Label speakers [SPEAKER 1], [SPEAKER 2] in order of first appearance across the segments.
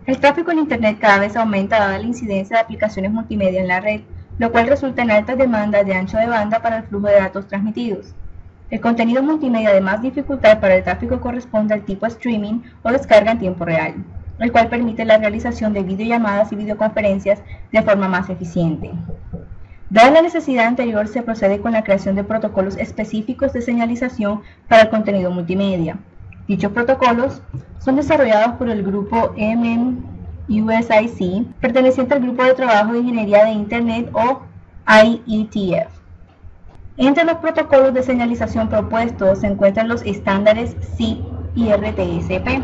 [SPEAKER 1] El tráfico en Internet cada vez aumenta dada la incidencia de aplicaciones multimedia en la red, lo cual resulta en altas demandas de ancho de banda para el flujo de datos transmitidos. El contenido multimedia de más dificultad para el tráfico corresponde al tipo streaming o descarga en tiempo real, el cual permite la realización de videollamadas y videoconferencias de forma más eficiente. Dada la necesidad anterior, se procede con la creación de protocolos específicos de señalización para el contenido multimedia. Dichos protocolos son desarrollados por el grupo MMUSIC, perteneciente al Grupo de Trabajo de Ingeniería de Internet o IETF. Entre los protocolos de señalización propuestos se encuentran los estándares SIP y RTSP,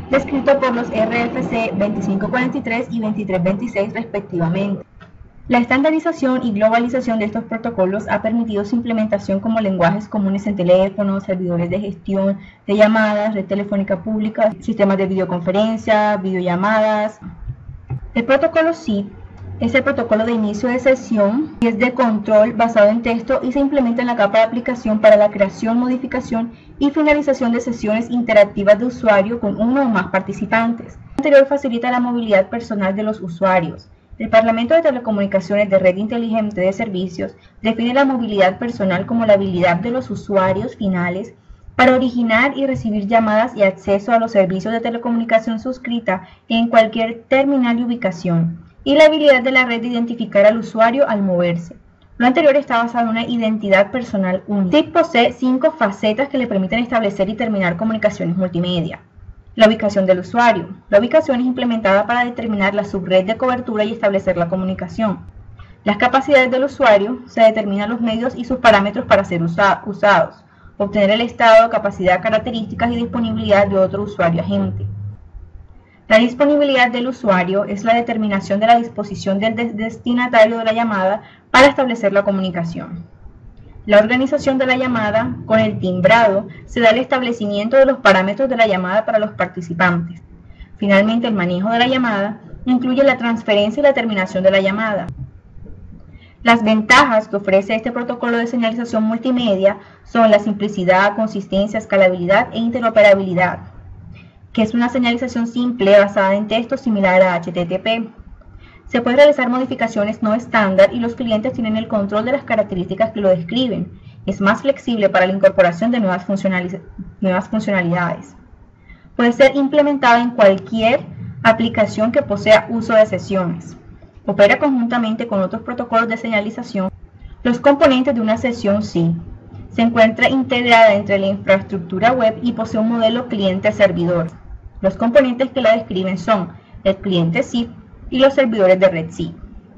[SPEAKER 1] descritos por los RFC 2543 y 2326 respectivamente. La estandarización y globalización de estos protocolos ha permitido su implementación como lenguajes comunes en teléfonos, servidores de gestión de llamadas, red telefónica pública, sistemas de videoconferencia, videollamadas. El protocolo SIP es el protocolo de inicio de sesión y es de control basado en texto y se implementa en la capa de aplicación para la creación, modificación y finalización de sesiones interactivas de usuario con uno o más participantes. El anterior facilita la movilidad personal de los usuarios. El Parlamento de Telecomunicaciones de Red Inteligente de Servicios define la movilidad personal como la habilidad de los usuarios finales para originar y recibir llamadas y acceso a los servicios de telecomunicación suscrita en cualquier terminal y ubicación, y la habilidad de la red de identificar al usuario al moverse. Lo anterior está basado en una identidad personal única. SIP posee 5 facetas que le permiten establecer y terminar comunicaciones multimedia. La ubicación del usuario. La ubicación es implementada para determinar la subred de cobertura y establecer la comunicación. Las capacidades del usuario. Se determinan los medios y sus parámetros para ser usados. Obtener el estado, capacidad, características y disponibilidad de otro usuario agente. La disponibilidad del usuario es la determinación de la disposición del destinatario de la llamada para establecer la comunicación. La organización de la llamada con el timbrado se da el establecimiento de los parámetros de la llamada para los participantes. Finalmente, el manejo de la llamada incluye la transferencia y la terminación de la llamada. Las ventajas que ofrece este protocolo de señalización multimedia son la simplicidad, consistencia, escalabilidad e interoperabilidad, que es una señalización simple basada en texto similar a HTTP. Se pueden realizar modificaciones no estándar y los clientes tienen el control de las características que lo describen. Es más flexible para la incorporación de nuevas funcionalidades. Puede ser implementada en cualquier aplicación que posea uso de sesiones. Opera conjuntamente con otros protocolos de señalización. Los componentes de una sesión SIP. Se encuentra integrada entre la infraestructura web y posee un modelo cliente-servidor. Los componentes que la describen son el cliente SIP y los servidores de red SIP.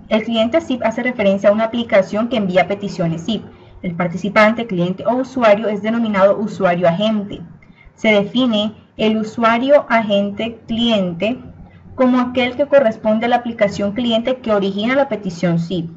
[SPEAKER 1] El cliente SIP hace referencia a una aplicación que envía peticiones SIP. El participante, cliente o usuario es denominado usuario agente. Se define el usuario agente cliente como aquel que corresponde a la aplicación cliente que origina la petición SIP.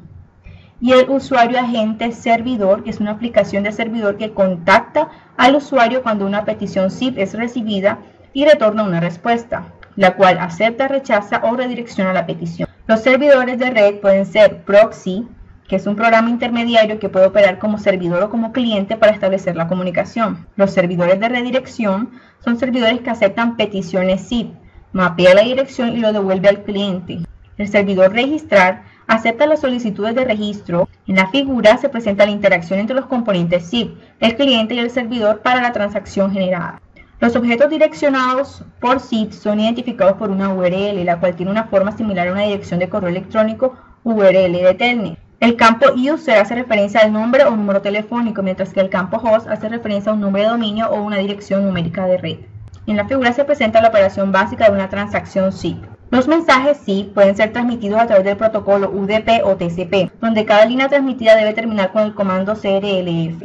[SPEAKER 1] Y el usuario agente servidor, que es una aplicación de servidor que contacta al usuario cuando una petición SIP es recibida y retorna una respuesta, la cual acepta, rechaza o redirecciona la petición. Los servidores de red pueden ser proxy, que es un programa intermediario que puede operar como servidor o como cliente para establecer la comunicación. Los servidores de redirección son servidores que aceptan peticiones SIP, mapea la dirección y lo devuelve al cliente. El servidor registrar acepta las solicitudes de registro. En la figura se presenta la interacción entre los componentes SIP, el cliente y el servidor para la transacción generada. Los objetos direccionados por SIP son identificados por una URL, la cual tiene una forma similar a una dirección de correo electrónico URL de Telnet. El campo user hace referencia al nombre o número telefónico, mientras que el campo host hace referencia a un nombre de dominio o una dirección numérica de red. En la figura se presenta la operación básica de una transacción SIP. Los mensajes SIP pueden ser transmitidos a través del protocolo UDP o TCP, donde cada línea transmitida debe terminar con el comando CRLF.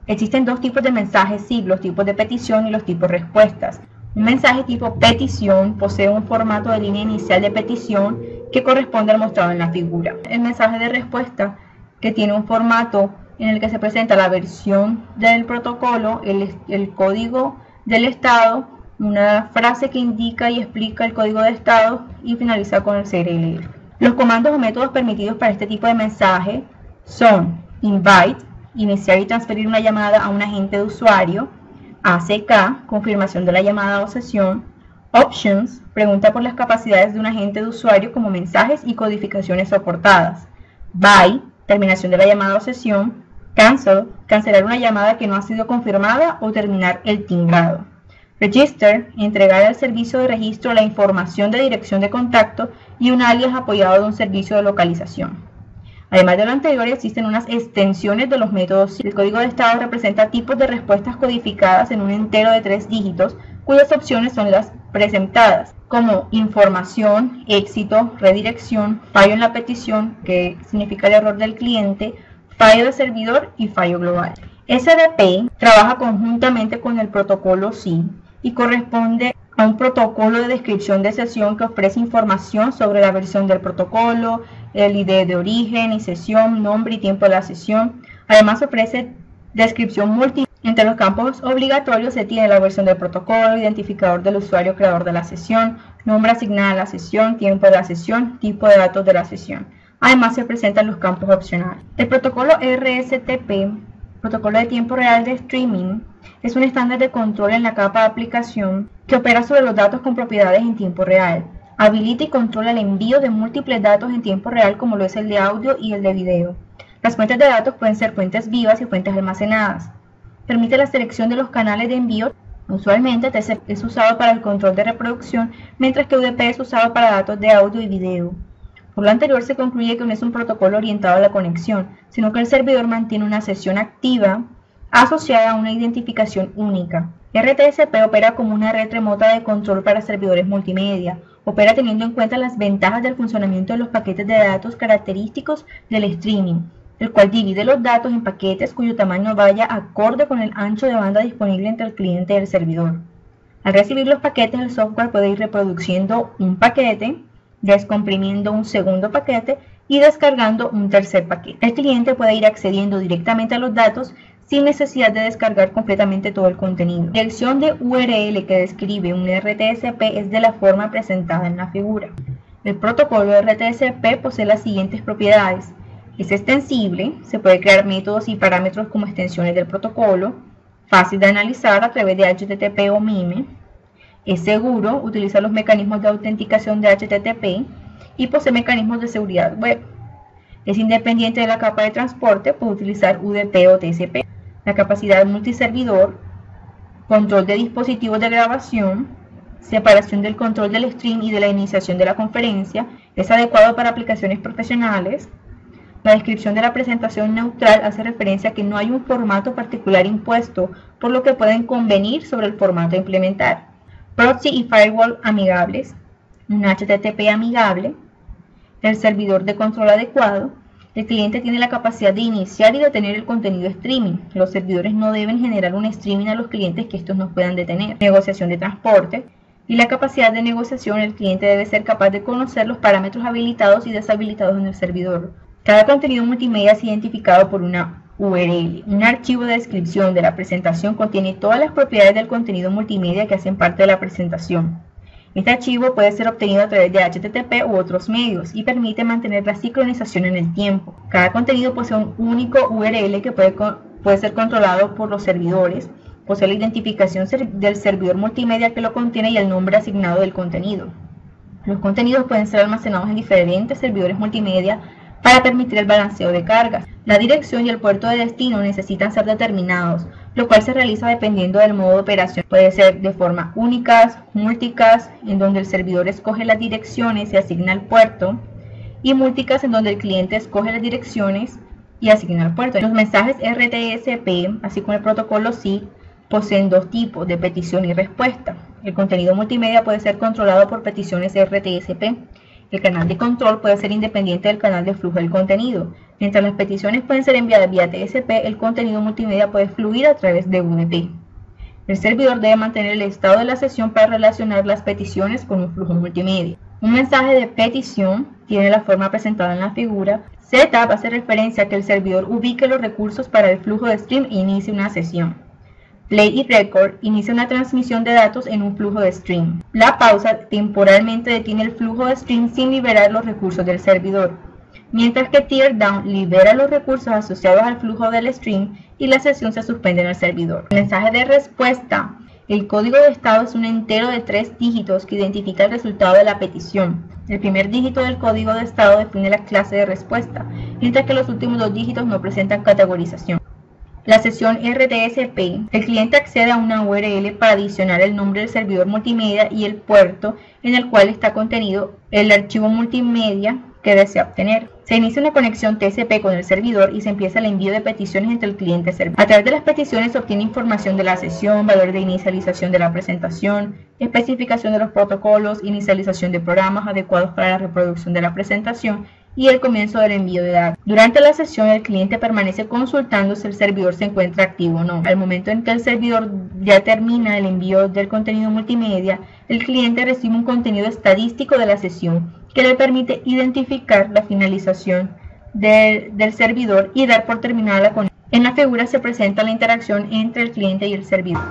[SPEAKER 1] Existen dos tipos de mensajes SIP, los tipos de petición y los tipos respuestas. Un mensaje tipo petición posee un formato de línea inicial de petición que corresponde al mostrado en la figura. El mensaje de respuesta, que tiene un formato en el que se presenta la versión del protocolo, el código del estado, una frase que indica y explica el código de estado y finaliza con el CRLF. Los comandos o métodos permitidos para este tipo de mensaje son invite, iniciar y transferir una llamada a un agente de usuario, ACK, confirmación de la llamada o sesión, Options pregunta por las capacidades de un agente de usuario como mensajes y codificaciones soportadas. Bye, terminación de la llamada o sesión. Cancel, cancelar una llamada que no ha sido confirmada o terminar el timbrado. Register, entregar al servicio de registro la información de dirección de contacto y un alias apoyado de un servicio de localización. Además de lo anterior, existen unas extensiones de los métodos. El código de estado representa tipos de respuestas codificadas en un entero de 3 dígitos, cuyas opciones son las presentadas, como información, éxito, redirección, fallo en la petición, que significa el error del cliente, fallo de servidor y fallo global. SDP trabaja conjuntamente con el protocolo SYN y corresponde a un protocolo de descripción de sesión que ofrece información sobre la versión del protocolo, el ID de origen y sesión, nombre y tiempo de la sesión. Además ofrece descripción múltiple. Entre los campos obligatorios se tiene la versión del protocolo, identificador del usuario creador de la sesión, nombre asignado a la sesión, tiempo de la sesión, tipo de datos de la sesión. Además se presentan los campos opcionales. El protocolo RSTP, protocolo de tiempo real de streaming, es un estándar de control en la capa de aplicación que opera sobre los datos con propiedades en tiempo real. Habilita y controla el envío de múltiples datos en tiempo real como lo es el de audio y el de video. Las fuentes de datos pueden ser fuentes vivas y fuentes almacenadas. Permite la selección de los canales de envío. Usualmente TCP es usado para el control de reproducción, mientras que UDP es usado para datos de audio y video. Por lo anterior se concluye que no es un protocolo orientado a la conexión, sino que el servidor mantiene una sesión activa asociada a una identificación única. RTSP opera como una red remota de control para servidores multimedia. Opera teniendo en cuenta las ventajas del funcionamiento de los paquetes de datos característicos del streaming, el cual divide los datos en paquetes cuyo tamaño vaya acorde con el ancho de banda disponible entre el cliente y el servidor. Al recibir los paquetes, el software puede ir reproduciendo un paquete, descomprimiendo un segundo paquete y descargando un tercer paquete. El cliente puede ir accediendo directamente a los datos sin necesidad de descargar completamente todo el contenido. La dirección de URL que describe un RTSP es de la forma presentada en la figura. El protocolo RTSP posee las siguientes propiedades. Es extensible, se puede crear métodos y parámetros como extensiones del protocolo, fácil de analizar a través de HTTP o MIME, es seguro, utiliza los mecanismos de autenticación de HTTP y posee mecanismos de seguridad web. Es independiente de la capa de transporte, puede utilizar UDP o TCP. La capacidad multiservidor, control de dispositivos de grabación, separación del control del stream y de la iniciación de la conferencia, es adecuado para aplicaciones profesionales. La descripción de la presentación neutral hace referencia a que no hay un formato particular impuesto, por lo que pueden convenir sobre el formato a implementar. Proxy y firewall amigables, un HTTP amigable, el servidor de control adecuado. El cliente tiene la capacidad de iniciar y detener el contenido streaming. Los servidores no deben generar un streaming a los clientes que estos no puedan detener. Negociación de transporte. Y la capacidad de negociación, el cliente debe ser capaz de conocer los parámetros habilitados y deshabilitados en el servidor. Cada contenido multimedia es identificado por una URL. Un archivo de descripción de la presentación contiene todas las propiedades del contenido multimedia que hacen parte de la presentación. Este archivo puede ser obtenido a través de HTTP u otros medios y permite mantener la sincronización en el tiempo. Cada contenido posee un único URL que puede ser controlado por los servidores, posee la identificación del servidor multimedia que lo contiene y el nombre asignado del contenido. Los contenidos pueden ser almacenados en diferentes servidores multimedia para permitir el balanceo de cargas. La dirección y el puerto de destino necesitan ser determinados, lo cual se realiza dependiendo del modo de operación. Puede ser de forma únicas, multicast, en donde el servidor escoge las direcciones y asigna el puerto, y multicast, en donde el cliente escoge las direcciones y asigna el puerto. Los mensajes RTSP, así como el protocolo SYN, poseen dos tipos de petición y respuesta. El contenido multimedia puede ser controlado por peticiones RTSP. El canal de control puede ser independiente del canal de flujo del contenido. Mientras las peticiones pueden ser enviadas vía TCP, el contenido multimedia puede fluir a través de UDP. El servidor debe mantener el estado de la sesión para relacionar las peticiones con un flujo multimedia. Un mensaje de petición tiene la forma presentada en la figura. Setup hace referencia a que el servidor ubique los recursos para el flujo de stream e inicie una sesión. Play y record inicia una transmisión de datos en un flujo de stream. La pausa temporalmente detiene el flujo de stream sin liberar los recursos del servidor, mientras que teardown libera los recursos asociados al flujo del stream y la sesión se suspende en el servidor. El mensaje de respuesta El código de estado es un entero de 3 dígitos que identifica el resultado de la petición. El primer dígito del código de estado define la clase de respuesta, mientras que los últimos 2 dígitos no presentan categorización. La sesión RTSP, el cliente accede a una URL para adicionar el nombre del servidor multimedia y el puerto en el cual está contenido el archivo multimedia que desea obtener. Se inicia una conexión TCP con el servidor y se empieza el envío de peticiones entre el cliente y servidor. A través de las peticiones se obtiene información de la sesión, valor de inicialización de la presentación, especificación de los protocolos, inicialización de programas adecuados para la reproducción de la presentación y el comienzo del envío de datos. Durante la sesión, el cliente permanece consultando si el servidor se encuentra activo o no. Al momento en que el servidor ya termina el envío del contenido multimedia, el cliente recibe un contenido estadístico de la sesión que le permite identificar la finalización del servidor y dar por terminada la conexión. En la figura se presenta la interacción entre el cliente y el servidor.